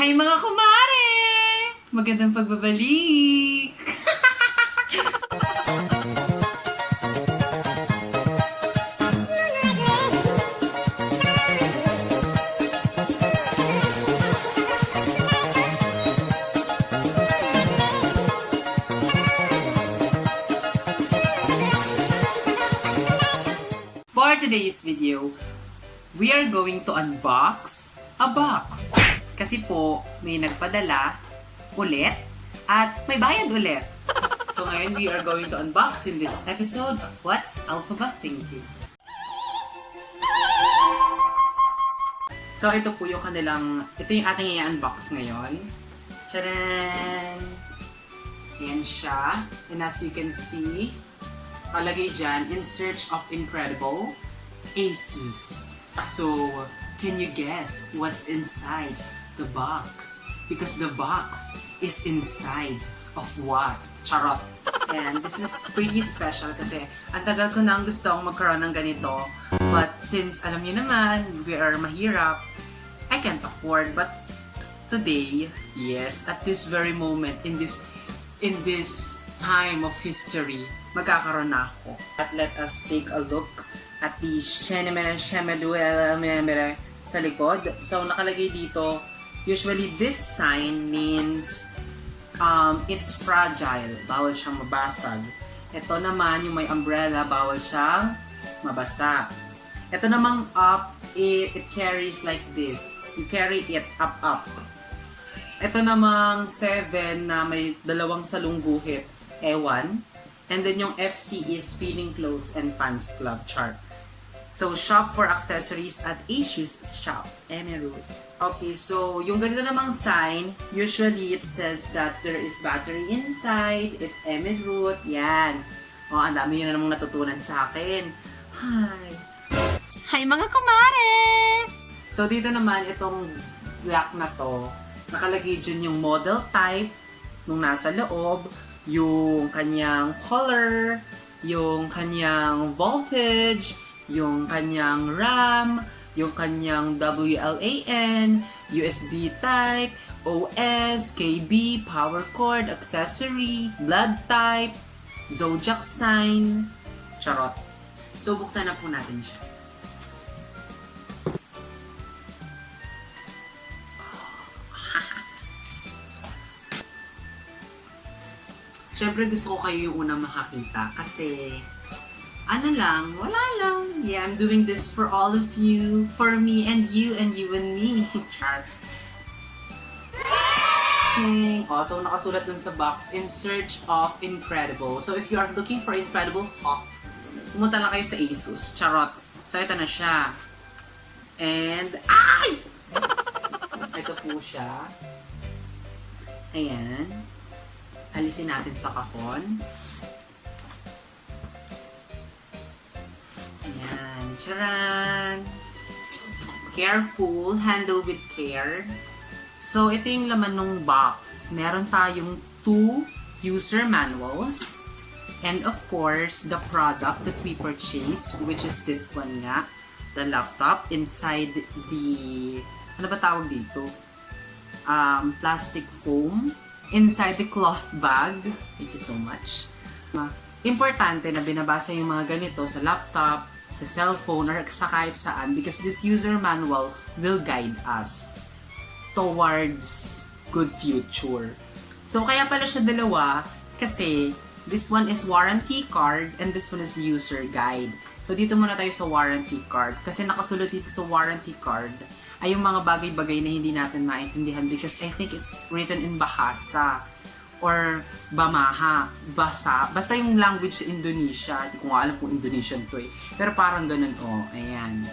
Hi mga kumare! Magandang pagbabalik! For today's video, we are going to unbox a box. Kasi po, may nagpadala ulit at may bayad ulit. So ngayon, we are going to unbox in this episode of What's Elphaba Thinking. So ito po yung kanilang, ito yung ating i-unbox ngayon. Tcharan! Ayan siya. And as you can see, kalagay dyan, in search of incredible ASUS. So, can you guess what's inside the box? Because the box is inside of what? Charot! And this is pretty special kasi ang tagal ko nang gustong magkaroon ng ganito. But since alam niyo naman, we are mahirap, I can't afford. But today, yes, at this very moment, in this time of history, magkakaroon na ako. At let us take a look at the nemen sa likod. So, nakalagay dito, usually this sign means it's fragile. Bawal siyang mabasag. Ito naman, yung may umbrella, bawal siyang mabasa. Ito namang up, it carries like this. You carry it up. Ito namang 7 na may dalawang salungguhit. Ewan. And then yung FC is feeling clothes and pants club chart. So, shop for accessories at ASUS shop. Emerald. Okay, so yung ganito namang sign, usually it says that there is battery inside. It's emerald. Yan. O, ang dami nyo na namang natutunan sa akin. Hi! Hi mga kumare! So, dito naman itong black na to, nakalagay dyan yung model type nung nasa loob, yung kanyang color, yung kanyang voltage, yung kanyang RAM, yung kanyang WLAN, USB type, OS, KB, power cord, accessory, blood type, zodiac sign, charot. So, buksan na po natin siya. Siyempre gusto ko kayo yung unang makakita kasi ano lang, wala lang. Yeah, I'm doing this for all of you, for me and you and me. Char. Okay. Oh, so nakasulat dun sa box, in search of incredible. So if you are looking for incredible, pumunta lang kayo sa ASUS. Charot. So ito na siya. And, ay! Ito po siya. Ayan. Alisin natin sa kahon. Ayan. Charan! Careful. Handle with care. So, ito yung laman ng box. Meron tayong 2 user manuals. And of course, the product that we purchased, which is this one nga. The laptop inside the, ano ba tawag dito? Plastic foam. Inside the cloth bag. Thank you so much. Importante na binabasa yung mga ganito sa laptop, sa cellphone, or sa kahit saan because this user manual will guide us towards good future. So, kaya pala siya dalawa kasi this one is warranty card and this one is user guide. So, dito muna tayo sa warranty card kasi nakasulat dito sa warranty card ay yung mga bagay-bagay na hindi natin maintindihan because I think it's written in Bahasa or Bamaha. Basta yung language sa Indonesia. Hindi ko nga alam kung Indonesian to eh. Pero parang ganun, oh. Ayan.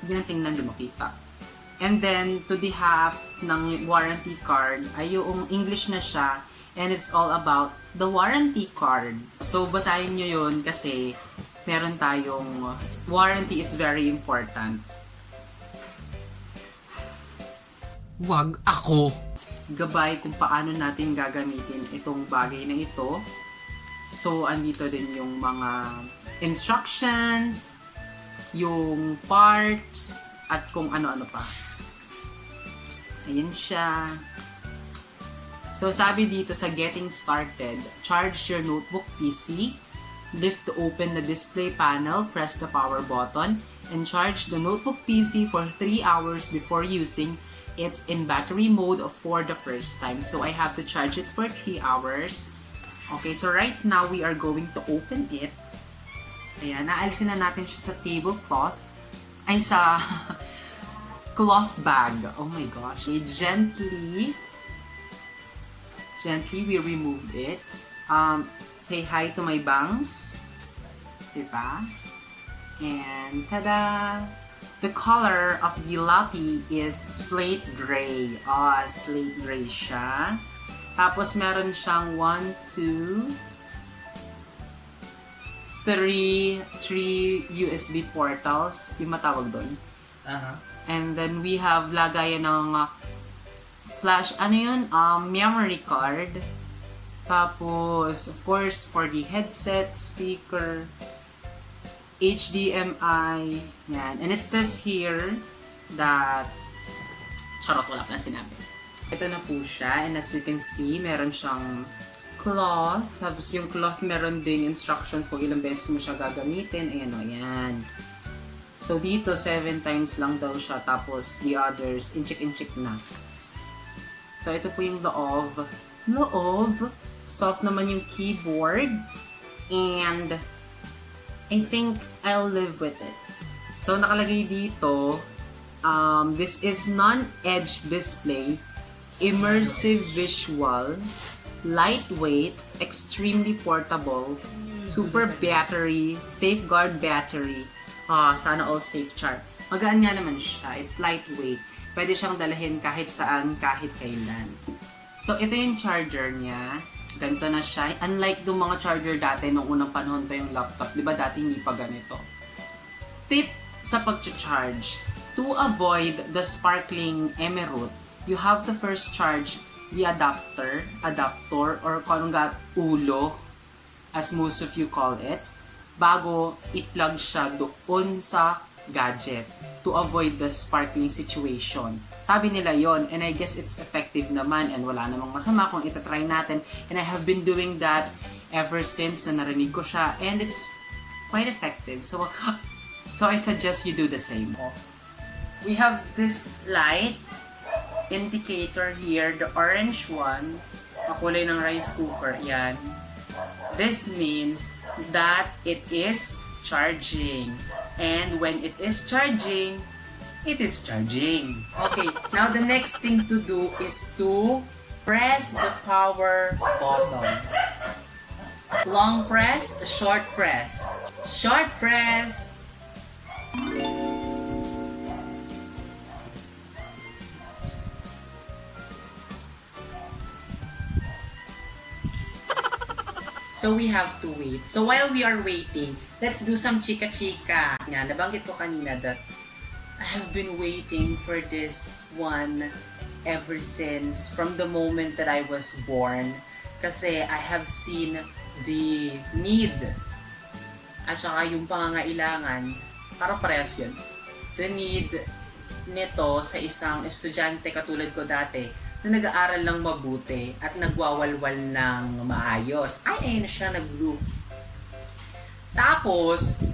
Hindi na tingnan, lumakita. And then, to the half ng warranty card ay yung English na siya and it's all about the warranty card. So, basahin nyo yun kasi meron tayong warranty is very important. Wag ako! Gabay kung paano natin gagamitin itong bagay na ito. So, andito din yung mga instructions, yung parts, at kung ano-ano pa. Ayan siya. So, sabi dito sa getting started, charge your notebook PC, lift to open the display panel, press the power button, and charge the notebook PC for 3 hours before using it in battery mode for the first time. So, I have to charge it for 3 hours. Okay, so right now, we are going to open it. Ayan, naalisin na natin siya sa tablecloth. Ay, sa cloth bag. Oh my gosh. Okay, gently we remove it. Say hi to my bangs. Diba? And tada! The color of the lapi is slate gray. Slate gray siya. Tapos meron siyang 1, 2, 3 USB portals. Yung matawag doon. And then we have lagayan ng flash, memory card. Tapos, of course, for the headset, speaker, HDMI, yan. And it says here that, charot, wala pa na sinabi. Ito na po siya, and as you can see, meron siyang cloth. Tapos yung cloth, meron ding instructions kung ilang beses mo siya gagamitin. Ayan o, yan. So, dito, 7 times lang daw siya. Tapos, the others, inchik-inchik na. So, ito po yung loob. Soft naman yung keyboard. And, I think I'll live with it. So, nakalagay dito, this is non-edge display, immersive visual, lightweight, extremely portable, super battery, safeguard battery. Sana all safe char. Magaan nga naman siya. It's lightweight. Pwede siyang dalahin kahit saan, kahit kailan. So, ito yung charger niya. Ganito na siya. Unlike yung mga charger dati, nung unang panahon pa yung laptop. Diba dati hindi pa ganito? Tip sa pag-charge. To avoid the sparkling emerald, you have to first charge the adapter, or kung anong ulo, as most of you call it, bago i-plug siya doon sa gadget to avoid the sparkling situation. Sabi nila yon, and I guess it's effective naman, and wala namang masama kung itatry natin, and I have been doing that ever since na narinig ko siya, and it's quite effective. So I suggest you do the same. We have this light indicator here, the orange one, makulay ng rice cooker, yan. This means that it is charging. And when it is charging, it is charging. Okay, now the next thing to do is to press the power button. Long press, short press. Short press. So we have to wait. So while we are waiting, let's do some chika-chika. Nga, nabanggit ko kanina that I have been waiting for this one ever since from the moment that I was born. Kasi I have seen the need at saka yung pangangailangan, parang parehas yun. The need nito sa isang estudyante katulad ko dati na nag-aaral lang mabuti at nagwawalwal ng maayos. Ayun na siya, nag-blue. Tapos,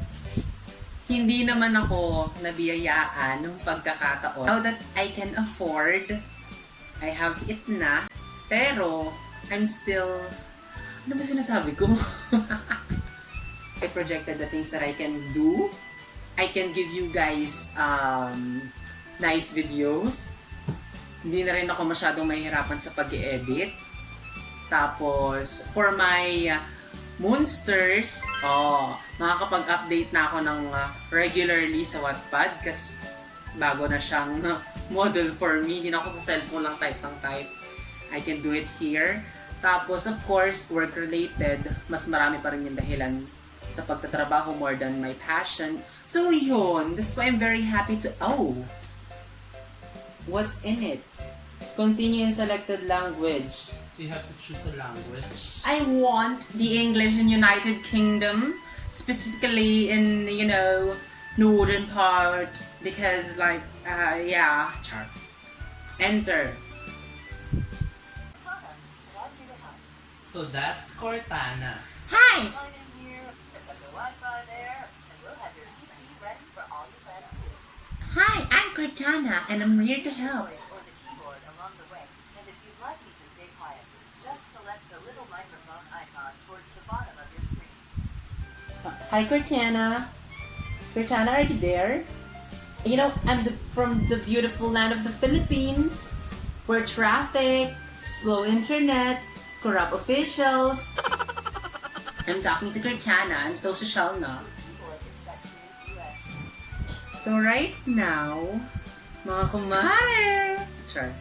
hindi naman ako nabiyayaan ng pagkakataon. Now that I can afford, I have it na, pero I'm still, ano ba sinasabi ko? I projected the things that I can do. I can give you guys nice videos. Hindi na rin ako masyadong mahihirapan sa pag-i-edit. Tapos, for my Moonsters, makakapag-update na ako ng regularly sa Wattpad kasi bago na siyang model for me. Hindi na ako sa cellphone lang type ng type. I can do it here. Tapos, of course, work-related, mas marami pa rin yung dahilan sa pagtatrabaho more than my passion. So, yun. That's why I'm very happy to... What's in it? Continue in selected language. You have to choose a language. I want the English in United Kingdom, specifically in, northern part, because char. Enter. So that's Cortana. Hi! Sign in here, pick up the Wi-Fi there, and we'll have your CD ready for all you plan to do. Hi, I'm Cortana, and I'm here to help. Or the keyboard along the way. And if you'd like me to stay quiet, just select the little microphone icon towards the bottom of your screen. Hi, Cortana. Cortana, are you there? You know, I'm from the beautiful land of the Philippines, where traffic, slow internet, corrupt officials. I'm talking to Cortana. I'm so social na. Keyboard is set to US. So right now, mga kumare, sure.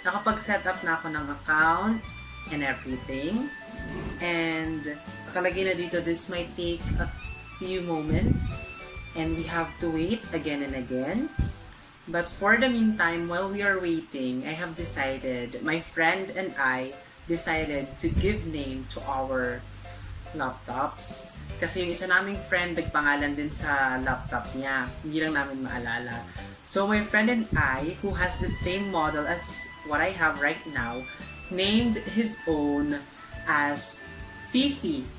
Nakapag-set up na ako ng account and everything. And nakalagay na dito, this might take a few moments. And we have to wait again and again. But for the meantime, while we are waiting, I have decided, my friend and I decided to give name to our laptops. Kasi yung isa naming friend, nagpangalan din sa laptop niya. Hindi lang namin maalala. So my friend and I, who has the same model as what I have right now, named his own as Fifi.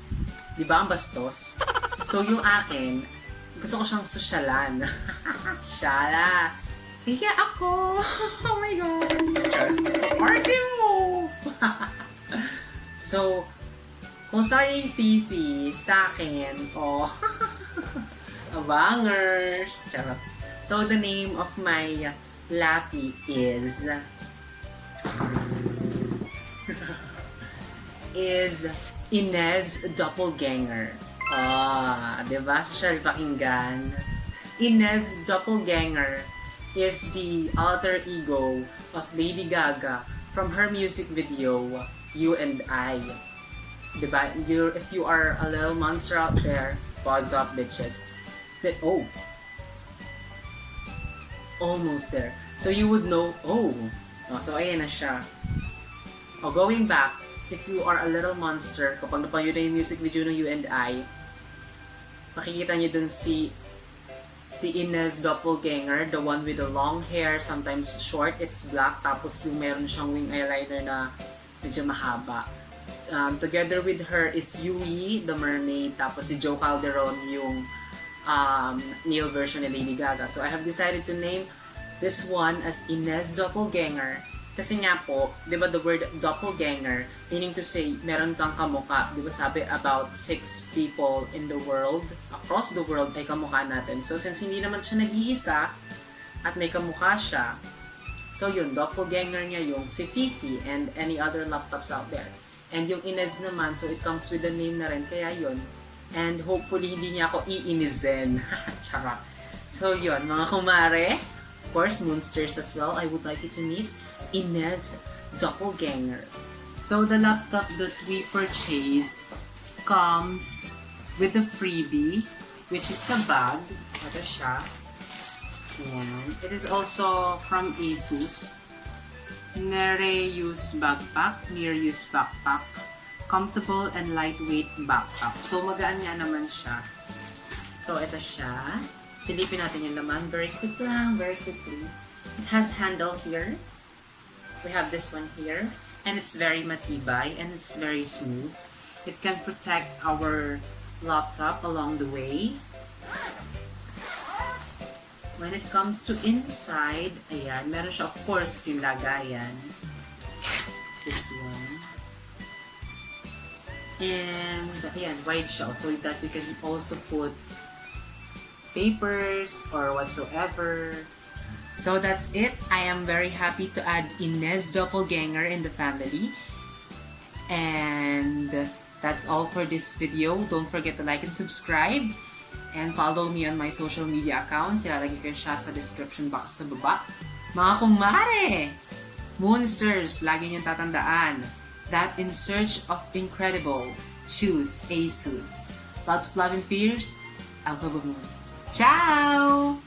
Di ba ang bastos? So yung akin, gusto ko siyang sosyalan. Shala! Hiya ako! Oh my God! Party mo! So, kung sa'yo yung Fifi, sa akin, abangers! Charot. So, the name of my lappy is Inez Doppelganger. Diba? Social pakinggan. Inez Doppelganger is the alter ego of Lady Gaga from her music video, You and I. Diba? If you are a little monster out there, pause up, bitches. Almost there. So you would know, so ayan na siya. Going back, if you are a little monster, kapag napanood na yung music video ng You and I, makikita niyo dun si Inez Doppelganger, the one with the long hair, sometimes short, it's black, tapos yung meron siyang wing eyeliner na medyo mahaba. Together with her is Yui, the mermaid, tapos si Joe Calderon, yung male version ni Lady Gaga. So I have decided to name this one as Inez Doppelganger. Kasi nga po, di ba the word doppelganger, meaning to say, meron kang kamukha. Di ba sabi, about 6 people in the world, across the world, ay kamukha natin. So since hindi naman siya nag-iisa, at may kamukha siya, so yun, doppelganger niya yung si Fifi and any other laptops out there. And yung Inez naman, so it comes with the name na rin, kaya yun. And hopefully, hindi niya ako iinizen. Charot. So yun, mga kumare, of course, Moonsters as well, I would like you to meet Inez Doppelganger. So the laptop that we purchased comes with a freebie, which is a bag. Ito siya. Ayan. It is also from ASUS. Near-use backpack. Near-use backpack. Comfortable and lightweight backpack. So magaan nga naman siya. So ito siya. Silipin natin yung laman. Very quick lang. Very quickly. It has handle here. We have this one here, and it's very matibay and it's very smooth. It can protect our laptop along the way. When it comes to inside, ayan, meron siya, of course, yung lagayan. This one. And, ayan, wide siya, so that you can also put papers or whatsoever. So that's it. I am very happy to add Inez Doppelganger in the family. And that's all for this video. Don't forget to like and subscribe. And follow me on my social media accounts. Ilalagay ko siya sa description box sa baba. Mga kumare! Moonsters, lagi niyong tatandaan that in search of incredible, choose ASUS. Lots of love and fears, ElphabaMoon. Ciao!